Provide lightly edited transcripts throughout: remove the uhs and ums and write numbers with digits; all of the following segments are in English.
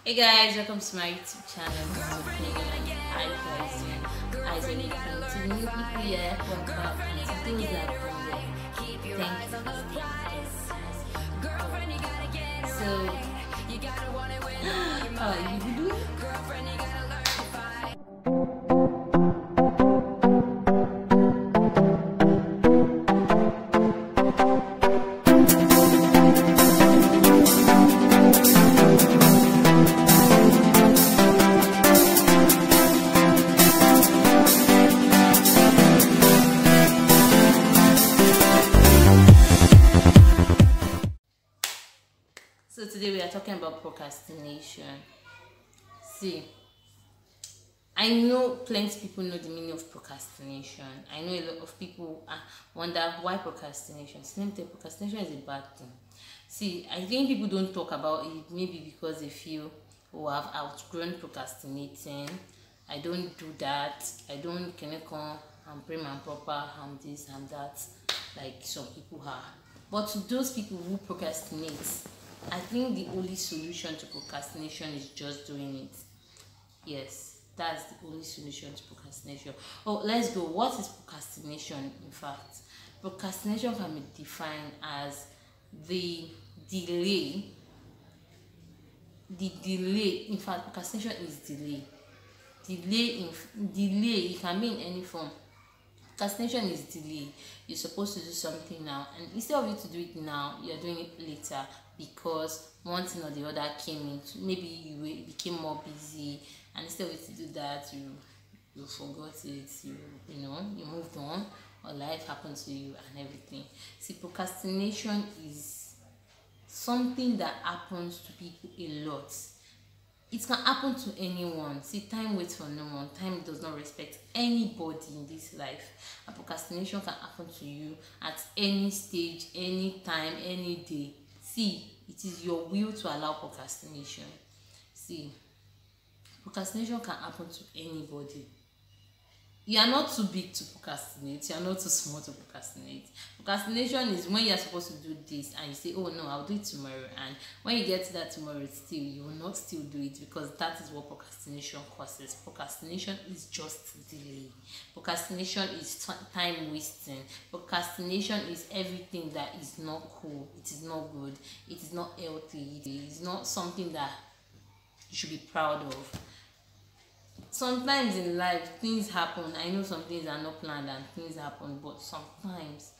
Hey guys, welcome to my YouTube channel. This is Opinion. How you guys doing? How's everything? To the new people here, welcome. And to those that are from there, thank you. So, how are you doing? So today we are talking about procrastination. See, I know plenty of people know the meaning of procrastination. I know a lot of people wonder why procrastination. See, let me tell you, procrastination is a bad thing. See, I think people don't talk about it maybe because they feel, oh, I've outgrown procrastinating. I don't do that. I don't connect on. I'm prim and proper. I'm this, I'm that. Like some people are. But to those people who procrastinate, I think the only solution to procrastination is just doing it. Yes, that's the only solution to procrastination. Oh, let's go. What is procrastination, in fact? Procrastination can be defined as the delay. In fact, procrastination is delay. Delay, it can be in any form. Procrastination is delay. You're supposed to do something now, and instead of you to do it now, you're doing it later because one thing or the other came in. Maybe you became more busy, and instead of you to do that, you forgot it. You moved on, or life happened to you and everything. See, procrastination is something that happens to people a lot. It can happen to anyone. See, time waits for no one. Time does not respect anybody in this life. And procrastination can happen to you at any stage, any time, any day. See, it is your will to allow procrastination. See, procrastination can happen to anybody. You are not too big to procrastinate. You are not too small to procrastinate. Procrastination is when you are supposed to do this and you say, oh no, I'll do it tomorrow. And when you get to that tomorrow, still you will not still do it, because that is what procrastination causes. Procrastination is just delay. Procrastination is time wasting. Procrastination is everything that is not cool. It is not good. It is not healthy. It is not something that you should be proud of. Sometimes in life things happen. I know some things are not planned and things happen, but sometimes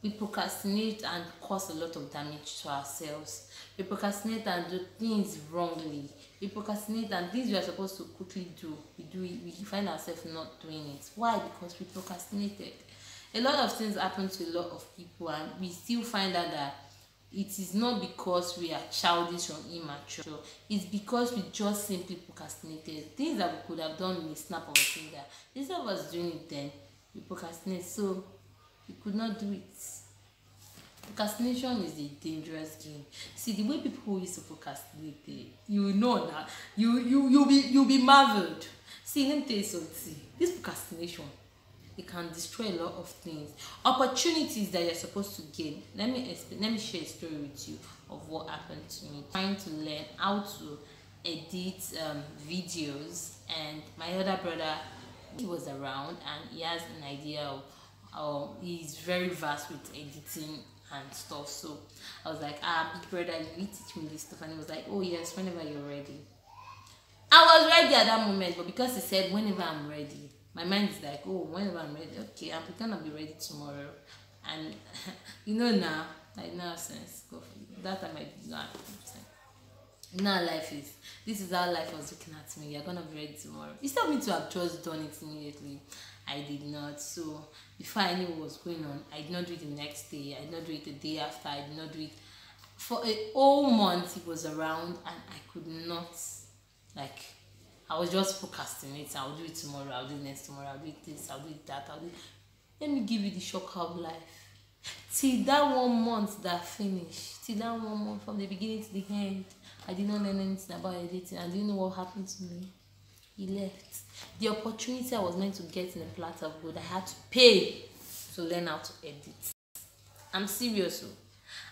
we procrastinate and cause a lot of damage to ourselves. We procrastinate and do things wrongly. We procrastinate and things we are supposed to quickly do, we find ourselves not doing it. Why? Because we procrastinated. A lot of things happen to a lot of people, and we still find out that it is not because we are childish or immature. It's because we just simply procrastinated. Things that we could have done in a snap of a finger, instead of us doing it then, we procrastinate, so we could not do it. Procrastination is a dangerous game. See, the way people used to procrastinate, you know that you'll be marveled. See, let me tell you something. This procrastination, it can destroy a lot of things, opportunities that you're supposed to gain. Let me share a story with you of what happened to me. Trying to learn how to edit videos, and my other brother, he was around and he has an idea of he's very vast with editing and stuff. So I was like, big brother, you need to teach me this stuff. And he was like, oh yes, whenever you're ready. I was ready at that moment, but because he said whenever I'm ready, my mind is like, oh, whenever I'm ready, okay, I'm gonna be ready tomorrow. And now, like nonsense. Go for it. That time I did not. Now life is. This is how life was looking at me. You're gonna be ready tomorrow. Instead of me to have just done it immediately, I did not. So before I knew what was going on, I did not do it the next day. I did not do it the day after. I did not do it for a whole month. He was around, and I could not, like, I was just procrastinating. I'll do it tomorrow, I'll do it next tomorrow, I'll do it this, I'll do it that, Let me give you the shock of life. Till that 1 month that finished, till that 1 month from the beginning to the end, I did not learn anything about editing. And do you know what happened to me? He left. The opportunity I was meant to get in a platter of gold, I had to pay to learn how to edit. I'm serious.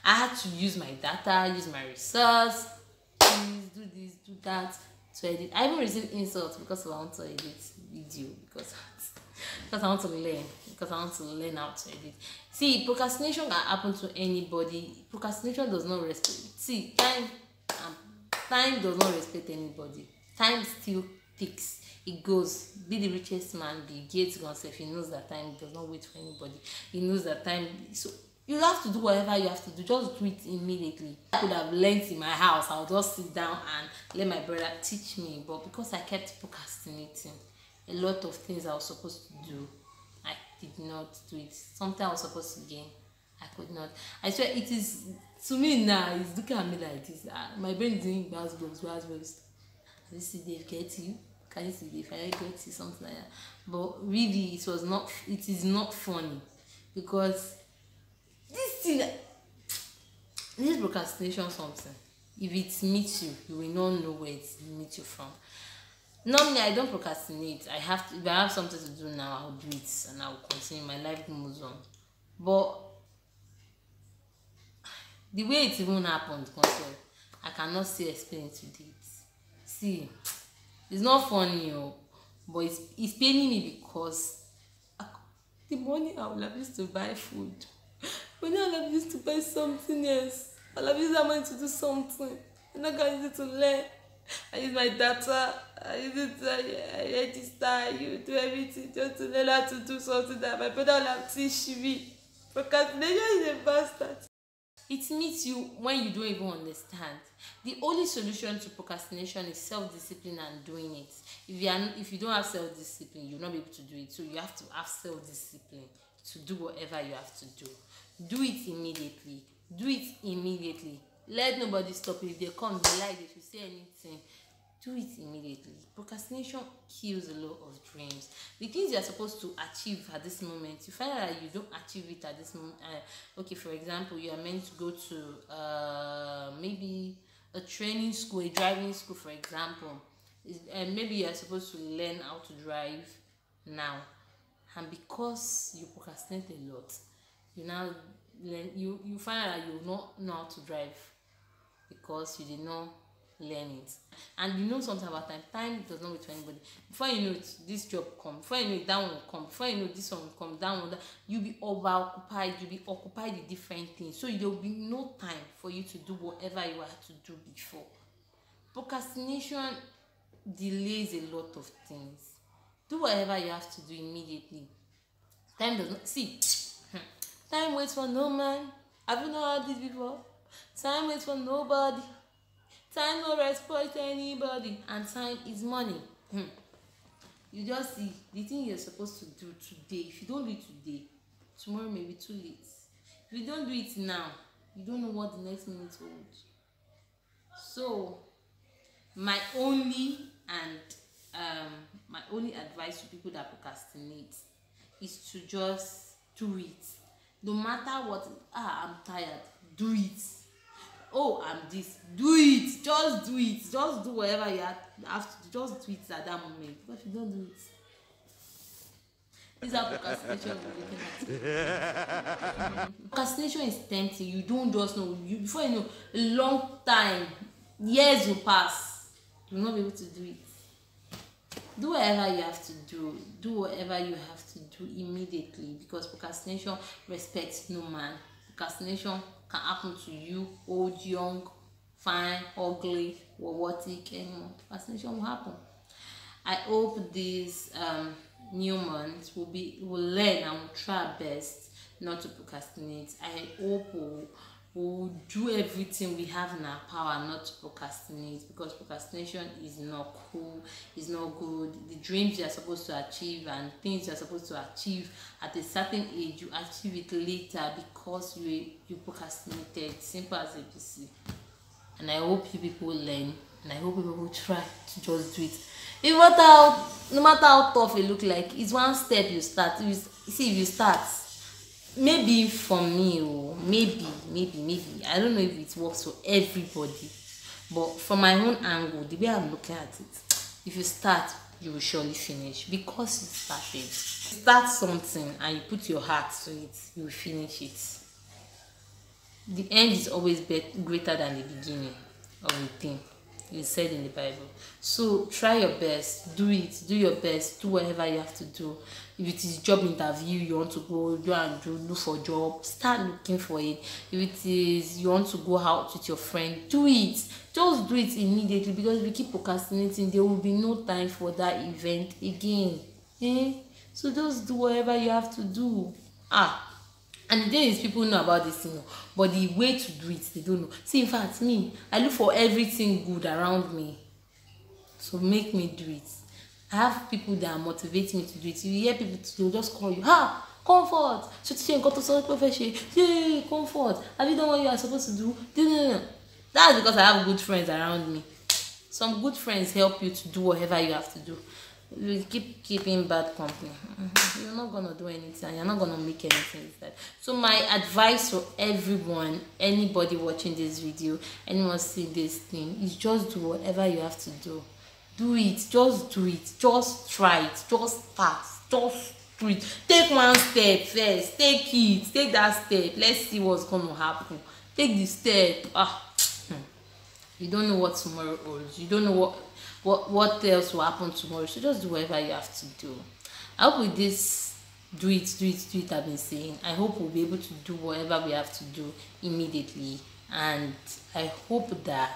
I had to use my data, use my resource, please do this, this, do that to edit. I even received insults because I want to edit video, because I want to learn, how to edit. See, procrastination can happen to anybody. Procrastination does not respect. See, time does not respect anybody. Time still ticks. It goes. Be the richest man, Bill Gates himself, he knows that time does not wait for anybody. He knows that time. So you have to do whatever you have to do. Just do it immediately. I could have learned in my house. I'll just sit down and let my brother teach me. But because I kept procrastinating, a lot of things I was supposed to do, I did not do it. Something I was supposed to gain, I could not. I swear, it is, to me now, it's looking at me like this. My brain is doing basketballs. Can you see Dave get you? Can you see Dave? I get you, something like that. But really, it is not funny, because this procrastination something, if it meets you, you will not know where it meets you from. Normally, I don't procrastinate. If I have something to do now, I'll do it and I'll continue. My life moves on. But the way it even happened, I cannot still explain it to date. See, it's not funny, but it's paining me, because the money I would have used to buy food, money I would have used to buy something else, I would have used that money to do something. I'm not going to use it to learn. I use my data, I use it to register, you do everything just to learn how to do something that my brother will have teach me. Procrastination is a bastard. It meets you when you don't even understand. The only solution to procrastination is self-discipline and doing it. If you don't have self-discipline, you'll not be able to do it. So you have to have self-discipline to do whatever you have to do. Do it immediately. Do it immediately. Let nobody stop you. If they come, they lie, they should say anything. Do it immediately. Procrastination kills a lot of dreams. The things you are supposed to achieve at this moment, you find out that you don't achieve it at this moment. Okay, for example, you are meant to go to maybe a training school, a driving school, for example. And maybe you are supposed to learn how to drive now. And because you procrastinate a lot, you now learn, you find out that you will not know how to drive because you did not learn it. And you know something about time does not wait for anybody. Before you know it, this job come. Before you know it, that one will come. Before you know this one will come, that one will, you'll be occupied with different things, so there will be no time for you to do whatever you had to do before. Procrastination delays a lot of things. Do whatever you have to do immediately. Time does not time waits for no man. Have you not heard this before? Time waits for nobody. Time no respect anybody, and time is money. You just see the thing you're supposed to do today. If you don't do it today, tomorrow may be too late. If you don't do it now, you don't know what the next minute holds. So my only advice to people that procrastinate is to just do it. No matter what, I'm tired, do it. Oh, I'm this, do it. Just do it. Just do whatever you have to do. Just do it at that moment. But if you don't do it, these are procrastination we're looking at. Procrastination is tempting. You don't just know. Before you know, a long time, years will pass. You'll not be able to do it. Do whatever you have to do. Do whatever you have to do immediately, because procrastination respects no man. Procrastination can happen to you, old, young, fine, ugly, robotic, anyone. Procrastination will happen. I hope this new month will learn and will try our best not to procrastinate. I hope we'll do everything we have in our power not to procrastinate, because procrastination is not cool, it's not good. The dreams you are supposed to achieve and things you are supposed to achieve at a certain age, you achieve it later because you procrastinated. Simple as ABC. And I hope you people learn, and I hope people will try to just do it. No matter how tough it look like, it's one step you start. If you start, maybe for me, or maybe I don't know if it works for everybody, but from my own angle, the way I'm looking at it, if you start, you will surely finish, because you started. You start something and you put your heart to it, you will finish it. The end is always greater than the beginning of a thing. It's said in the Bible. So try your best, do it, do your best, do whatever you have to do. If it is job interview, you want to go and look for a job, start looking for it. If it is you want to go out with your friend, do it. Just do it immediately, because if you keep procrastinating, there will be no time for that event again. So just do whatever you have to do. And the thing is, people know about this thing, but the way to do it, they don't know. See, in fact, me, I look for everything good around me, so make me do it. I have people that motivate me to do it. You hear people, they'll just call you, Comfort, yay, Comfort, have you done what you are supposed to do? That's because I have good friends around me. Some good friends help you to do whatever you have to do. You keep keeping bad company, you're not gonna do anything, you're not gonna make anything with that. So my advice for everyone, anybody watching this video, anyone seeing this thing, is just do whatever you have to do. Do it, just do it, just try it, just start, just do it. Take one step first, take that step, let's see what's gonna happen. Take the step. You don't know what tomorrow holds. You don't know what else will happen tomorrow. So just do whatever you have to do. I hope with this do it I've been saying, I hope we'll be able to do whatever we have to do immediately. And I hope that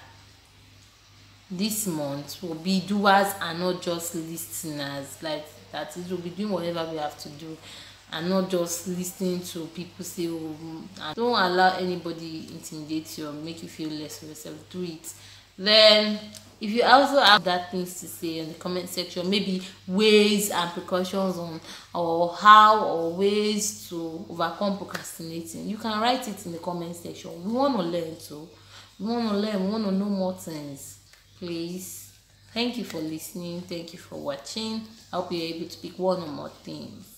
this month will be doers and not just listeners. Like that is, we'll be doing whatever we have to do and not just listening to people say, and don't allow anybody intimidate you or make you feel less of yourself. Do it. Then if you also have that things to say in the comment section, maybe ways and precautions on or ways to overcome procrastinating, you can write it in the comment section. We want to learn too. We want to know more things. Please, thank you for listening, thank you for watching. I hope you're able to pick one or more things.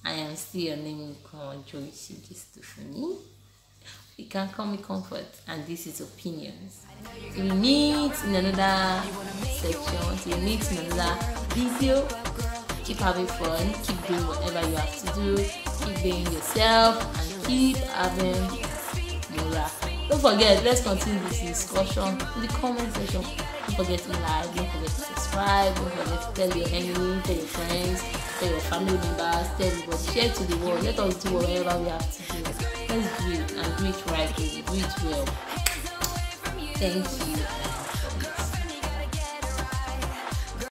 I am still your name, Joy Stephanie. You can call me Comfort, and this is Opinions. Till we meet in another section, till we meet in another video. Keep having fun, keep doing whatever you have to do, keep being yourself, and keep having morale. Don't forget, let's continue this discussion in the comment section. Don't forget to like, don't forget to subscribe, don't forget to tell your enemies, tell your friends, tell your family members, tell everybody, share to the world. Let us do whatever we have to do. Let's do it and do it right, do it well. Thank you.